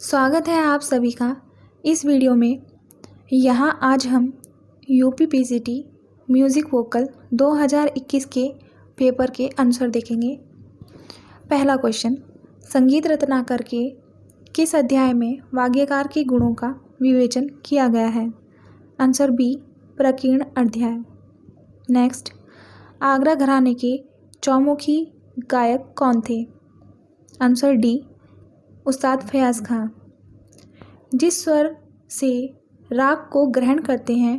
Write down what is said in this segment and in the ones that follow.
स्वागत है आप सभी का इस वीडियो में। यहाँ आज हम यूपीपीसीटी म्यूज़िक वोकल 2021 के पेपर के आंसर देखेंगे। पहला क्वेश्चन, संगीत रत्नाकर के किस अध्याय में वाद्यकार के गुणों का विवेचन किया गया है? आंसर बी, प्रकीर्ण अध्याय। नेक्स्ट, आगरा घराने के चौमुखी गायक कौन थे? आंसर डी, उस्ताद फयाज़ खां। जिस स्वर से राग को ग्रहण करते हैं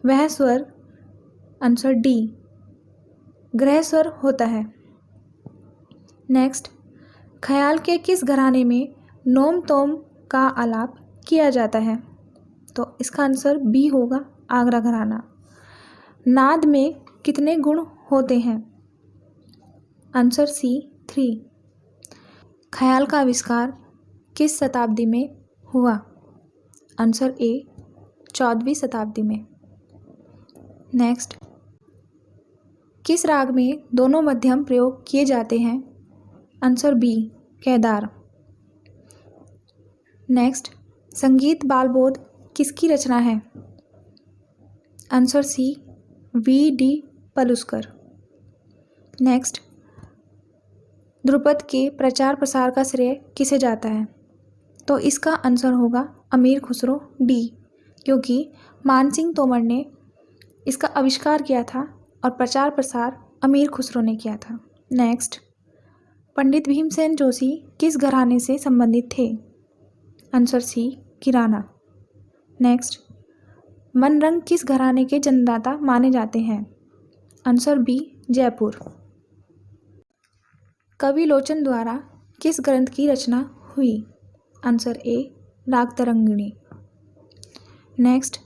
वह स्वर, आंसर डी, ग्रह स्वर होता है। नेक्स्ट, ख्याल के किस घराने में नोम तोम का आलाप किया जाता है? तो इसका आंसर बी होगा, आगरा घराना। नाद में कितने गुण होते हैं? Answer C, 3। ख्याल का आविष्कार किस शताब्दी में हुआ? आंसर ए, 14वीं शताब्दी में। नेक्स्ट, किस राग में दोनों मध्यम प्रयोग किए जाते हैं? Answer B, Kedar. नेक्स्ट, संगीत बालबोध किसकी रचना है? Answer C, VD. Paluskar. Next, ध्रुपद के प्रचार प्रसार का श्रेय किसे जाता है? तो इसका आंसर होगा अमीर खुसरो, डी, क्योंकि मानसिंह तोमर ने इसका आविष्कार किया था और प्रचार प्रसार अमीर खुसरो ने किया था। नेक्स्ट, पंडित भीमसेन जोशी किस घराने से संबंधित थे? आंसर सी, किराना। नेक्स्ट, मनरंग किस घराने के जन्मदाता माने जाते हैं? Answer B, Jaipur. कवि लोचन द्वारा किस ग्रंथ की रचना हुई? आंसर ए, राग तरंगिणी। नेक्स्ट,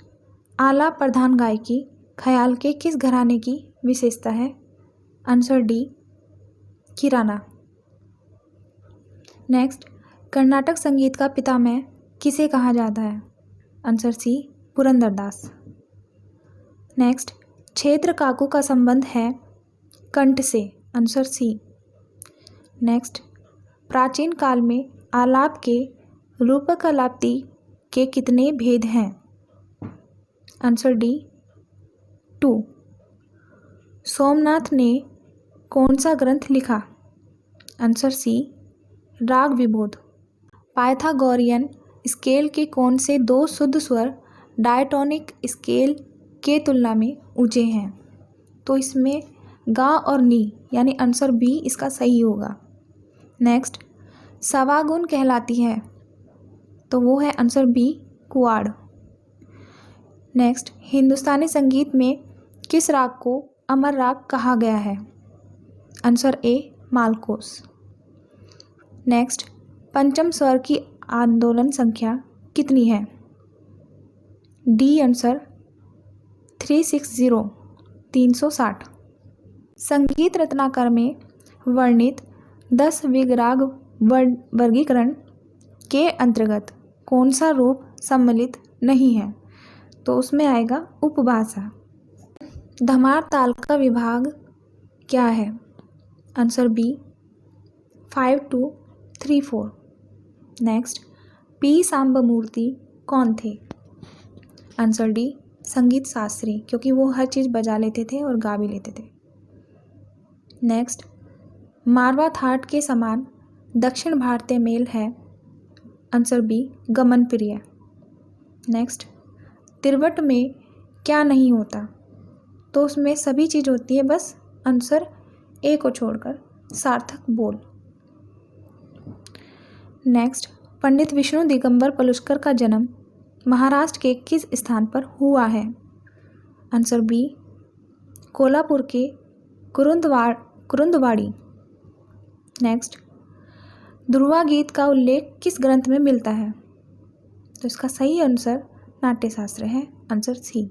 आलाप प्रधान गायकी ख्याल के किस घराने की विशेषता है? आंसर डी, किराना। नेक्स्ट, कर्नाटक संगीत का पितामह किसे कहा जाता है? आंसर सी, पुरंदरदास। नेक्स्ट, क्षेत्र काकू का संबंध है कंठ से? Answer C. नेक्स्ट, प्राचीन काल में आलाप के रूपकालाप्ति के कितने भेद हैं? Answer D, 2। सोमनाथ ने कौन सा ग्रंथ लिखा? आंसर सी, राग विबोध। पाइथागोरियन स्केल के कौन से दो शुद्ध स्वर डायटोनिक स्केल के तुलना में ऊंचे हैं? तो इसमें गा और नी, यानी आंसर बी इसका सही होगा। नेक्स्ट, सवागुण कहलाती है? तो वो है आंसर बी, कुआड़। नेक्स्ट, हिंदुस्तानी संगीत में किस राग को अमर राग कहा गया है? आंसर ए, मालकोस। नेक्स्ट, पंचम स्वर की आंदोलन संख्या कितनी है? D answer 360, 360। संगीत रत्नाकर में वर्णित 10 विगराग वर्गीकरण के अंतर्गत कौन सा रूप सम्मिलित नहीं है? तो उसमें आएगा उपभाषा। धमार ताल का विभाग क्या है? Answer B, 5-3-4। Next, P Sambamurthy कौन थे? आंसर डी, संगीत शास्त्री, क्योंकि वो हर चीज़ बजा लेते थे और गा भी लेते थे। नेक्स्ट, मारवा थाट के समान दक्षिण भारतीय मेल है? आंसर बी, गमन प्रिय। नेक्स्ट, तिरवट में क्या नहीं होता? तो उसमें सभी चीज़ होती है, बस आंसर ए को छोड़कर, सार्थक बोल। नेक्स्ट, पंडित विष्णु दिगंबर पलुस्कर का जन्म महाराष्ट्र के किस स्थान पर हुआ है? आंसर बी, कोल्हापुर के कुरुंदवाड़ी। नेक्स्ट, ध्रुवा गीत का उल्लेख किस ग्रंथ में मिलता है? तो इसका सही आंसर नाट्यशास्त्र है, आंसर सी।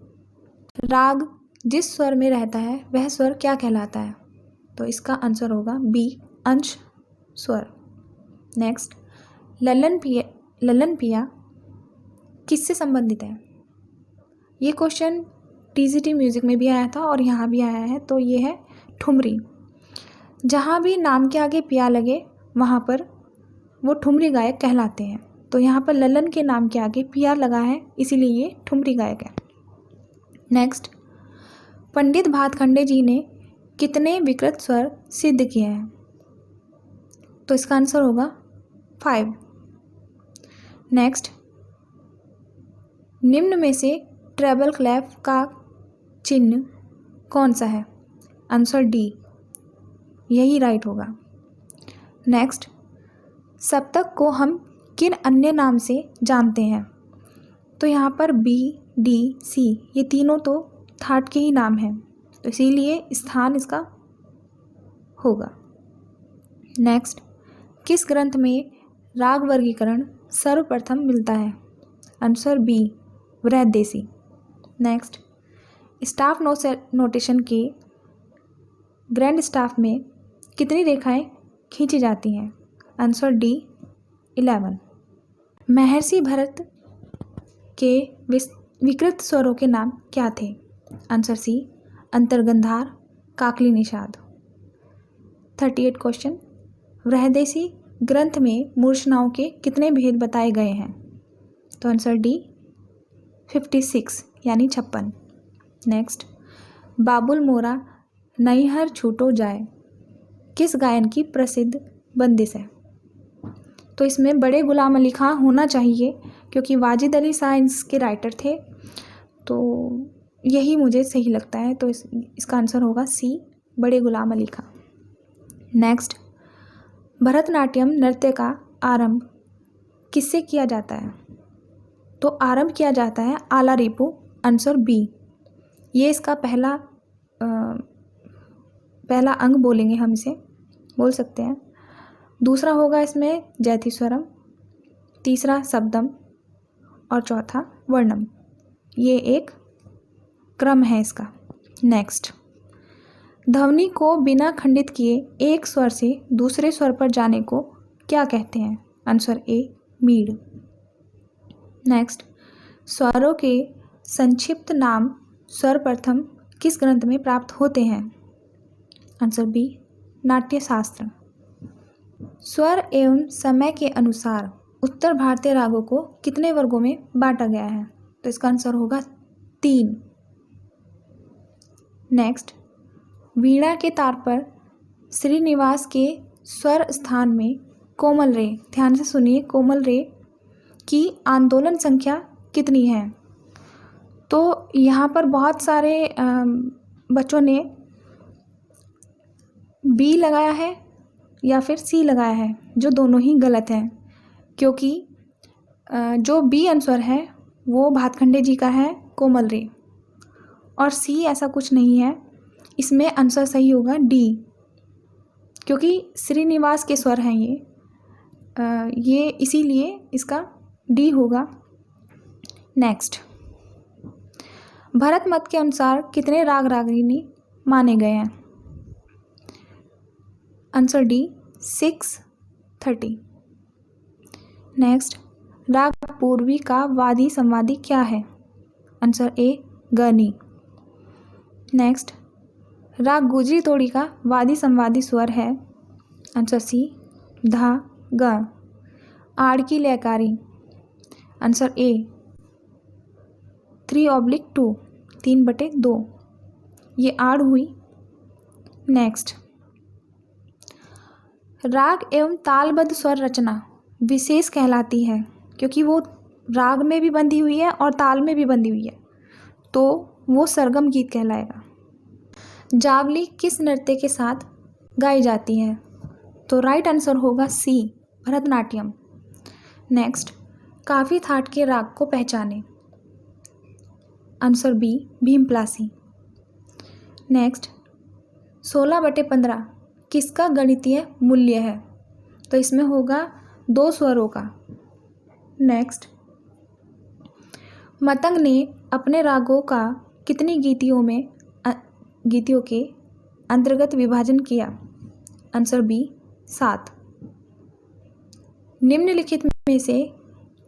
राग जिस स्वर में रहता है वह स्वर क्या कहलाता है? तो इसका आंसर होगा बी, अंश स्वर। नेक्स्ट, ललन पिया किससे संबंधित है? ये क्वेश्चन टीजीटी म्यूजिक में भी आया था और यहाँ भी आया है। तो ये है ठुमरी। जहाँ भी नाम के आगे पिया लगे वहाँ पर वो ठुमरी गायक कहलाते हैं। तो यहाँ पर ललन के नाम के आगे PR लगा है, इसीलिए ये ठुमरी गायक है। नेक्स्ट, पंडित भातखंडे जी ने कितने विकृत स्वर सिद्ध किए हैं? तो इसका आंसर होगा 5। नेक्स्ट, निम्न में से ट्रेबल क्लैफ का चिन्ह कौन सा है? आंसर D, यही राइट होगा। नेक्स्ट, सप्तक को हम किन अन्य नाम से जानते हैं? तो यहाँ पर B, D, C ये तीनों तो थाट के ही नाम हैं, तो इसीलिए स्थान इसका होगा। नेक्स्ट, किस ग्रंथ में राग वर्गीकरण सर्वप्रथम मिलता है? Answer B, Brihaddeshi. Next, staff notation के ग्रैंड स्टाफ में कितनी रेखाएं खींची जाती हैं? Answer D, 11। महर्षि भरत के विकृत स्वरों के नाम क्या थे? आंसर C, अंतर्गंधार, काकली निषाद। 38 क्वेश्चन, बृहदेसी ग्रंथ में मूर्छनाओं के कितने भेद बताए गए हैं? तो आंसर D, 56 यानी 56। नेक्स्ट, बाबुल मोरा नैहर छूटो जाए किस गायन की प्रसिद्ध बंदिश है? तो इसमें बड़े गुलाम अली खां होना चाहिए, क्योंकि वाजिद अली शाह इसके राइटर थे, तो यही मुझे सही लगता है। तो इसका आंसर होगा C, बड़े गुलाम अली खां। नेक्स्ट, भरतनाट्यम नृत्य का आरंभ किससे किया जाता है? तो आरंभ किया जाता है आलारेपु, आंसर B। ये इसका पहला अंग बोलेंगे, हम इसे बोल सकते हैं। दूसरा होगा इसमें जैतिस्वरम, तीसरा शब्दम और चौथा वर्णम। ये एक क्रम है इसका। नेक्स्ट, ध्वनि को बिना खंडित किए एक स्वर से दूसरे स्वर पर जाने को क्या कहते हैं? Answer A, Mead. नेक्स्ट, स्वरों के संक्षिप्त नाम सर्वप्रथम किस ग्रंथ में प्राप्त होते हैं? Answer B, Natyashastra. स्वर एवं समय के अनुसार उत्तर भारतीय रागों को कितने वर्गों में बांटा गया है? तो इसका आंसर होगा 3। नेक्स्ट, वीणा के तार पर श्रीनिवास के स्वर स्थान में कोमल रे, ध्यान से सुनिए, कोमल रे की आंदोलन संख्या कितनी है? तो यहाँ पर बहुत सारे बच्चों ने B लगाया है या फिर C लगाया है, जो दोनों ही गलत हैं, क्योंकि जो B आंसर है वो भातखंडे जी का है, कोमल रे, और C ऐसा कुछ नहीं है। इसमें आंसर सही होगा D, क्योंकि श्रीनिवास के स्वर हैं ये इसीलिए इसका D होगा। नेक्स्ट, भरत मत के अनुसार कितने राग रागिनी माने गए हैं? Answer D, 630। नेक्स्ट, राग पूर्वी का वादी संवादी क्या है? Answer A, Ghani. नेक्स्ट, राग गुजरी तोड़ी का वादी संवादी स्वर है? आंसर C, धा, ग। आड़ की लयकारी? आंसर A, 3/2, 3/2, ये आड़ हुई। नेक्स्ट, राग एवं तालबद्ध स्वर रचना विशेष कहलाती है, क्योंकि वो राग में भी बंधी हुई है और ताल में भी बंधी हुई है, तो वो सरगम गीत कहलाएगा। जावली किस नृत्य के साथ गाई जाती है? तो राइट आंसर होगा C, भरतनाट्यम। नेक्स्ट, काफी थाट के राग को पहचाने? Answer B, भीमप्लासी। नेक्स्ट, 16/15 किसका गणितीय मूल्य है? तो इसमें होगा 2 स्वरों का। नेक्स्ट, मतंग ने अपने रागों का कितनी गीतियों के अंतर्गत विभाजन किया? Answer B, 7। निम्नलिखित में से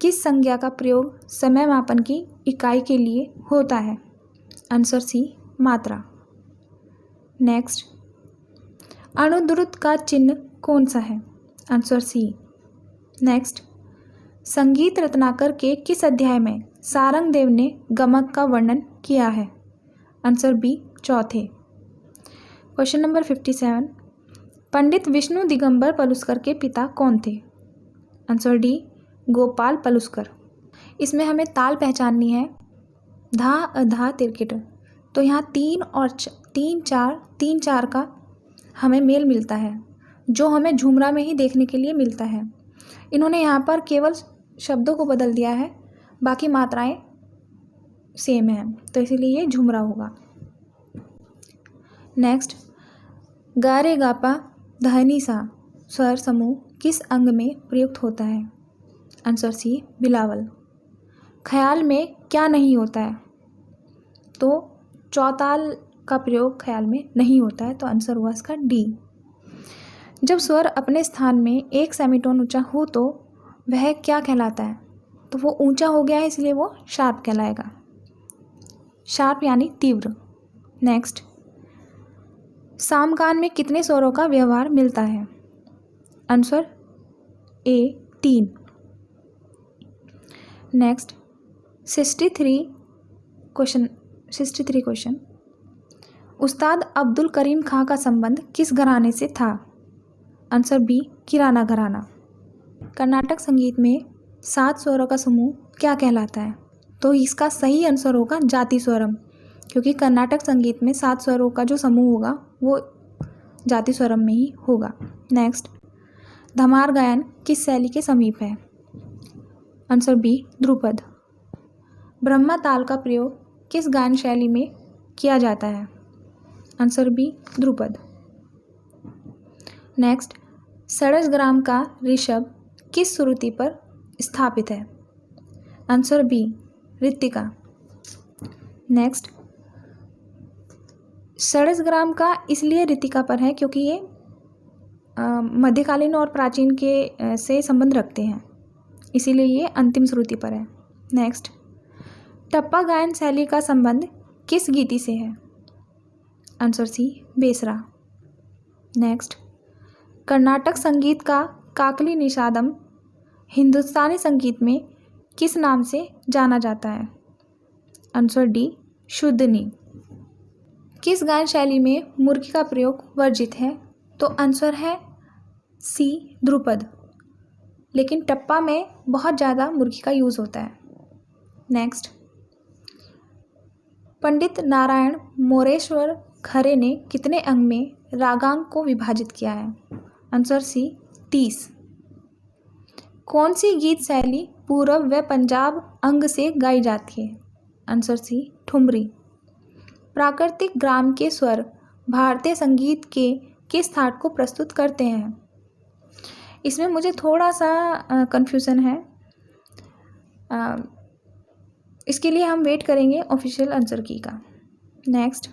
किस संज्ञा का प्रयोग समय मापन की इकाई के लिए होता है? आंसर C, मात्रा। नेक्स्ट, अणुद्रुत का चिन्ह कौन सा है? Answer C। नेक्स्ट, संगीत रत्नाकर के किस अध्याय में सारंगदेव ने गमक का वर्णन किया है? आंसर बी, चौथे। क्वेश्चन नंबर 57, पंडित विष्णु दिगंबर पलुस्कर के पिता कौन थे? Answer D, Gopal Paluskar. इसमें हमें ताल पहचाननी है, धा अधा तिरकिट। तो यहाँ 3 और 3 4 का हमें मेल मिलता है, जो हमें झुमरा में ही देखने के लिए मिलता है। इन्होंने यहाँ पर केवल शब्दों को बदल दिया है, बाकी मात्राएं सेम हैं, तो इसीलिए ये झुमरा होगा। नेक्स्ट, गा रे गा पा धनी सा स्वर समूह किस अंग में प्रयुक्त होता है? Answer C, Bilawal. ख्याल में क्या नहीं होता है? तो चौताल का प्रयोग ख्याल में नहीं होता है, तो आंसर हुआ इसका डी। जब स्वर अपने स्थान में एक सेमीटोन ऊंचा हो तो वह क्या कहलाता है? तो वो ऊंचा हो गया है, इसलिए वो शार्प कहलाएगा। शार्प यानी तीव्र। नेक्स्ट, सामगान में कितने स्वरों का व्यवहार मिलता है? आंसर ए, 3। नेक्स्ट, 63 क्वेश्चन, उस्ताद अब्दुल करीम खां का संबंध किस घराने से था? आंसर बी, किराना घराना। कर्नाटक संगीत में 7 स्वरों का समूह क्या कहलाता है? तो इसका सही आंसर होगा जाति स्वरम, क्योंकि कर्नाटक संगीत में 7 स्वरों का जो समूह होगा वो जाति स्वरम में ही होगा। नेक्स्ट, धमार गायन किस शैली के समीप है? Answer B, Dhrupad. ब्रह्मा ताल का प्रयोग किस गायन शैली में किया जाता है? Answer B, dhrupad. नेक्स्ट, षड्जग्राम का ऋषभ किस श्रुति पर स्थापित है? आंसर बी, ऋतिका। नेक्स्ट, षड्जग्राम का इसलिए ऋतिका पर है क्योंकि ये मध्यकालीन और प्राचीन के से संबंध रखते हैं, इसीलिए ये अंतिम श्रुति पर है। नेक्स्ट, टप्पा गायन शैली का संबंध किस गीति से है? आंसर सी, बेसरा। नेक्स्ट, कर्नाटक संगीत का काकली निषादम हिंदुस्तानी संगीत में किस नाम से जाना जाता है? आंसर डी, शुद्धनी। किस गायन शैली में मुर्गी का प्रयोग वर्जित है? तो आंसर है सी, ध्रुपद। लेकिन टप्पा में बहुत ज़्यादा मुर्गी का यूज़ होता है। नेक्स्ट, पंडित नारायण मोरेश्वर खरे ने कितने अंग में रागांग को विभाजित किया है? Answer C, 30। कौन सी गीत शैली पूरब व पंजाब अंग से गाई जाती है? Answer C, thumri. प्राकृतिक ग्राम के स्वर भारतीय संगीत के किस थाट को प्रस्तुत करते हैं? इसमें मुझे थोड़ा सा कंफ्यूजन है, इसके लिए हम वेट करेंगे ऑफिशियल आंसर की का। नेक्स्ट,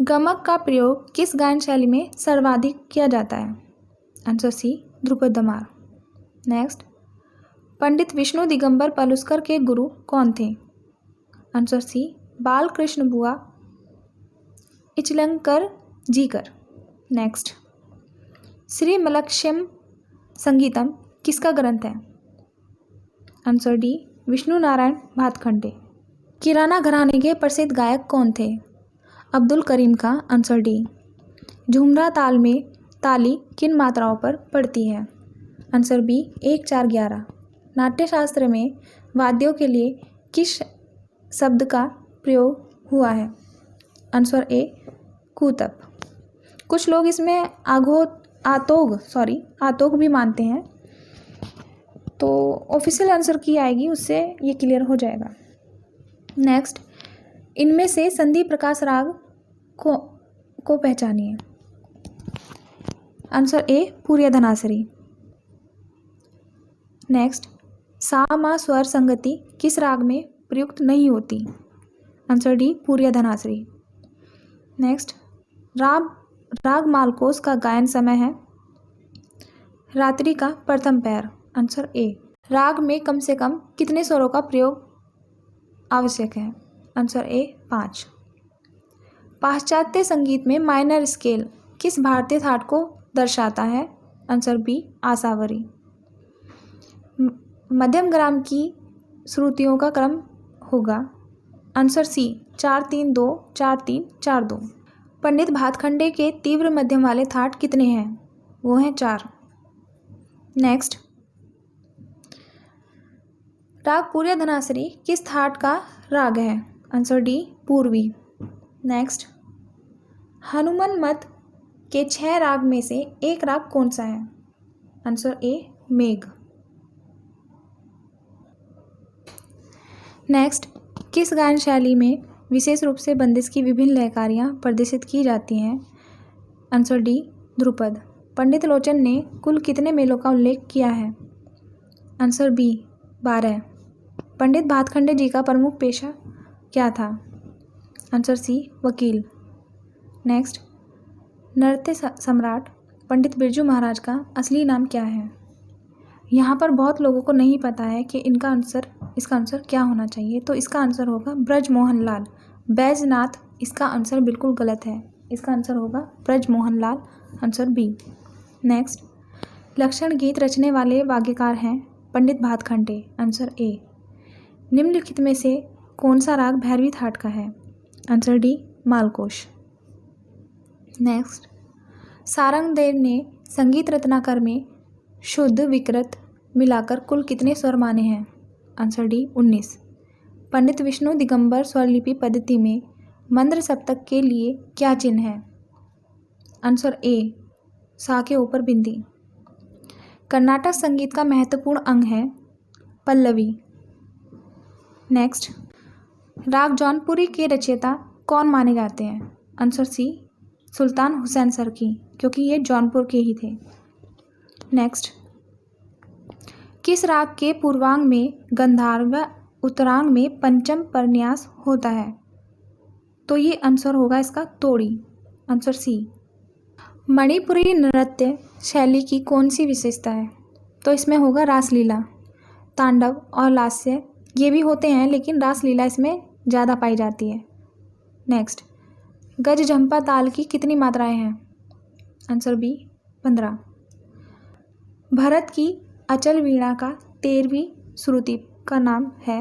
गमक का प्रयोग किस गायन शैली में सर्वाधिक किया जाता है? Answer C, dhrupad dhamar. Next, Pandit Vishnu Digambar Paluskar के गुरु कौन थे? आंसर सी, बालकृष्ण बुआ इचलंकर जीकर। नेक्स्ट, श्री मलक्ष्यम संगीतम किसका ग्रंथ है? Answer D, Vishnu Narayan Bhatkhande. किराना घराने के प्रसिद्ध गायक कौन थे? अब्दुल करीम खां। Answer D. झुमरा ताल में ताली किन मात्राओं पर पड़ती है? Answer B, 1 4 11। नाट्यशास्त्र में वाद्यों के लिए किस शब्द का प्रयोग हुआ है? आंसर ए, कूतक। कुछ लोग इसमें आतोग भी मानते हैं, तो ऑफिशियल आंसर की आएगी, उससे ये क्लियर हो जाएगा। नेक्स्ट, इनमें से संधि प्रकाश राग को पहचानिए। Answer A, पूर्य Dhanashri. नेक्स्ट, सा मा स्वर संगति किस राग में प्रयुक्त नहीं होती? Answer D, Puriya Dhanashri. Next, राग मालकोस का गायन समय है रात्रि का प्रथम पैर। Answer A. राग में कम से कम कितने स्वरों का प्रयोग आवश्यक है? आंसर ए, 5। पाश्चात्य संगीत में माइनर स्केल किस भारतीय थाट को दर्शाता है? Answer B, Asavari. मध्यम ग्राम की श्रुतियों का क्रम होगा? Answer C 4-3-2 4-3-4-2। पंडित भातखंडे के तीव्र मध्यम वाले थाट कितने हैं? वो हैं 4। नेक्स्ट, राग पूर्य धनासरी किस थाट का राग है? आंसर डी पूर्वी। नेक्स्ट, हनुमान मत के 6 राग में से एक राग कौन सा है? आंसर ए मेघ। नेक्स्ट, किस गायन शैली में विशेष रूप से बंदिश की विभिन्न लयकारियाँ प्रदर्शित की जाती हैं? Answer D dhrupad. पंडित लोचन ने कुल कितने मेलों का उल्लेख किया है? Answer B 12। पंडित भातखंडे जी का प्रमुख पेशा क्या था? आंसर सी वकील। नेक्स्ट, नृत्य सम्राट पंडित बिरजू महाराज का असली नाम क्या है? यहाँ पर बहुत लोगों को नहीं पता है कि इसका आंसर क्या होना चाहिए, तो इसका आंसर होगा ब्रज मोहन लाल। बैजनाथ इसका आंसर बिल्कुल गलत है, इसका आंसर होगा Braj Mohan Lal, answer B. Next, लक्षण गीत रचने वाले वाग्यकार हैं पंडित भातखंडे, आंसर ए। निम्नलिखित में से कौन सा राग भैरवी थाट का है? Answer D Malkosh. Next, Sarangdev ने संगीत रत्नाकर में शुद्ध विकृत मिलाकर कुल कितने स्वर माने हैं? Answer D 19। पंडित विष्णु दिगंबर स्वरलिपि पद्धति में मंद्र सप्तक के लिए क्या चिन्ह है? आंसर ए सा के ऊपर बिंदी। कर्नाटक संगीत का महत्वपूर्ण अंग है पल्लवी। नेक्स्ट, राग जौनपुरी के रचयिता कौन माने जाते हैं? आंसर सी सुल्तान हुसैन सरकी, क्योंकि ये जौनपुर के ही थे। नेक्स्ट, किस राग के पूर्वांग में गंधार व उत्तरांग में पंचम परन्यास होता है? तो ये आंसर होगा इसका तोड़ी, आंसर सी। मणिपुरी नृत्य शैली की कौन सी विशेषता है? तो इसमें होगा रासलीला। तांडव और लास्य ये भी होते हैं, लेकिन रासलीला इसमें ज़्यादा पाई जाती है। नेक्स्ट, गज झंपा ताल की कितनी मात्राएं हैं? Answer B 15। भरत की अचल वीणा का 13वीं श्रुति का नाम है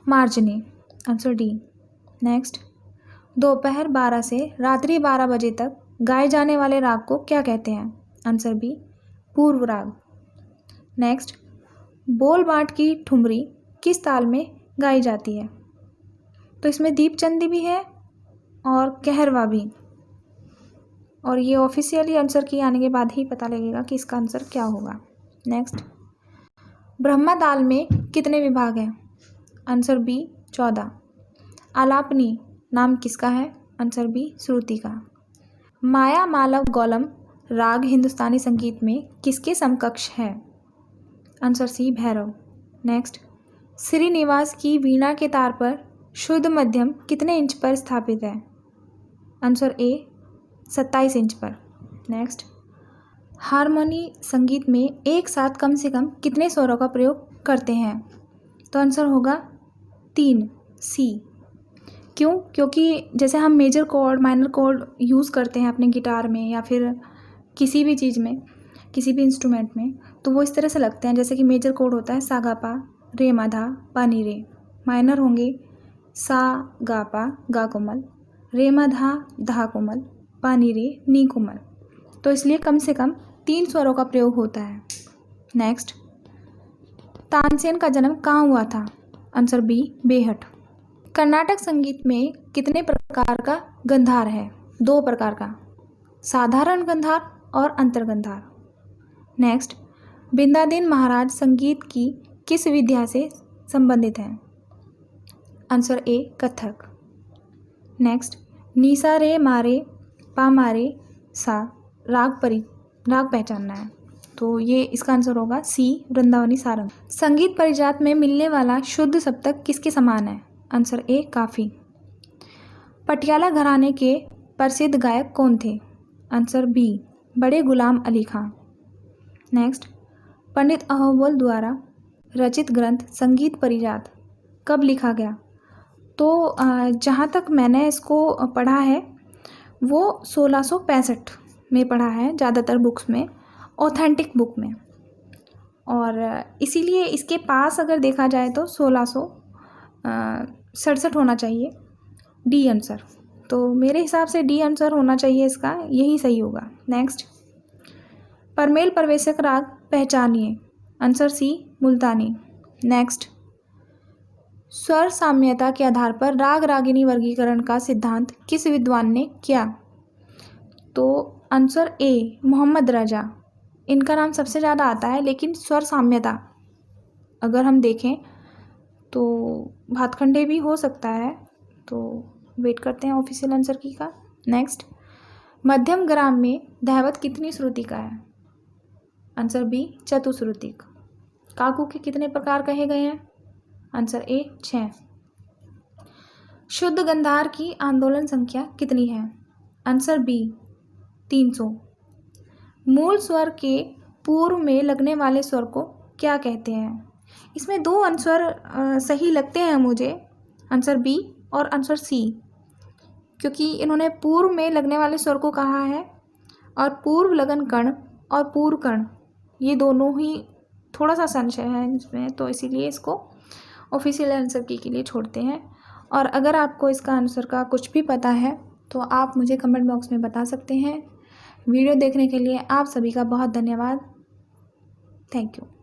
मार्जनी, आंसर डी। नेक्स्ट, दोपहर 12 से रात्रि 12 बजे तक गाए जाने वाले राग को क्या कहते हैं? आंसर बी पूर्व राग। नेक्स्ट, बोल बाँट की ठुमरी किस ताल में गाई जाती है? तो इसमें दीपचंदी भी है और कहरवा भी, और ये ऑफिशियली आंसर की आने के बाद ही पता लगेगा कि इसका आंसर क्या होगा। नेक्स्ट, ब्रह्मा ताल में कितने विभाग हैं? Answer B 14। आलापनी नाम किसका है? आंसर बी श्रुति का। माया मालव गौलम राग हिंदुस्तानी संगीत में किसके समकक्ष है? Answer C Bhairav. Next, Srinivas की वीणा के तार पर शुद्ध मध्यम कितने इंच पर स्थापित है? आंसर ए 27 इंच पर। नेक्स्ट, हारमोनी संगीत में एक साथ कम से कम कितने स्वरों का प्रयोग करते हैं? तो आंसर होगा 3 सी। क्यों? क्योंकि जैसे हम major chord minor chord use करते हैं अपने गिटार में या फिर किसी भी चीज़ में, किसी भी इंस्ट्रूमेंट में, तो वो इस तरह से लगते हैं। जैसे कि मेजर कॉर्ड होता है सा गा पा रे मा धा पा नी रे, माइनर होंगे सा गा पा गा कोमल, रे मा धा कोमल, पा नी रे नी कोमल। तो इसलिए कम से कम 3 स्वरों का प्रयोग होता है। नेक्स्ट, तानसेन का जन्म कहाँ हुआ था? Answer B Behat. कर्नाटक संगीत में कितने प्रकार का गंधार है? 2 प्रकार का, साधारण गंधार और अंतर्गंधार। नेक्स्ट, बिंदादीन महाराज संगीत की किस विद्या से संबंधित हैं? आंसर ए कथक। नेक्स्ट, नीसा रे मारे पा मारे सा राग पहचानना है, तो ये इसका आंसर होगा सी वृंदावनी सारंग। संगीत परिजात में मिलने वाला शुद्ध सप्तक किसके समान है? आंसर ए काफ़ी। पटियाला घराने के प्रसिद्ध गायक कौन थे? आंसर बी बड़े गुलाम अली खां। नेक्स्ट, पंडित अहोबल द्वारा रचित ग्रंथ संगीत परिजात कब लिखा गया? तो जहाँ तक मैंने इसको पढ़ा है वो 1665 में पढ़ा है, ज़्यादातर बुक्स में, ऑथेंटिक बुक में। और इसीलिए इसके पास अगर देखा जाए तो 1667 होना चाहिए। D answer. तो मेरे हिसाब से डी आंसर होना चाहिए इसका, यही सही होगा। नेक्स्ट, परमेल परवेशक राग पहचानिए। आंसर सी मुल्तानी। नेक्स्ट, स्वर साम्यता के आधार पर राग रागिनी वर्गीकरण का सिद्धांत किस विद्वान ने किया? तो आंसर ए मोहम्मद रजा। इनका नाम सबसे ज़्यादा आता है, लेकिन स्वर साम्यता अगर हम देखें तो भातखंडे भी हो सकता है, तो वेट करते हैं ऑफिशियल आंसर की का। नेक्स्ट, मध्यम ग्राम में दैवत कितनी श्रुति का है? Answer B चतुश्रुतिक। काकू के कितने प्रकार कहे गए हैं? Answer A 6। शुद्ध गंधार की आंदोलन संख्या कितनी है? Answer B 300। मूल स्वर के पूर्व में लगने वाले स्वर को क्या कहते हैं? इसमें दो आंसर सही लगते हैं मुझे, आंसर बी और आंसर सी, क्योंकि इन्होंने पूर्व में लगने वाले स्वर को कहा है और पूर्व लगन कण और पूर्व कण ये दोनों ही थोड़ा सा संशय है इसमें, तो इसीलिए इसको ऑफिशियल आंसर की के लिए छोड़ते हैं। और अगर आपको इसका आंसर का कुछ भी पता है तो आप मुझे कमेंट बॉक्स में बता सकते हैं। वीडियो देखने के लिए आप सभी का बहुत धन्यवाद। Thank you.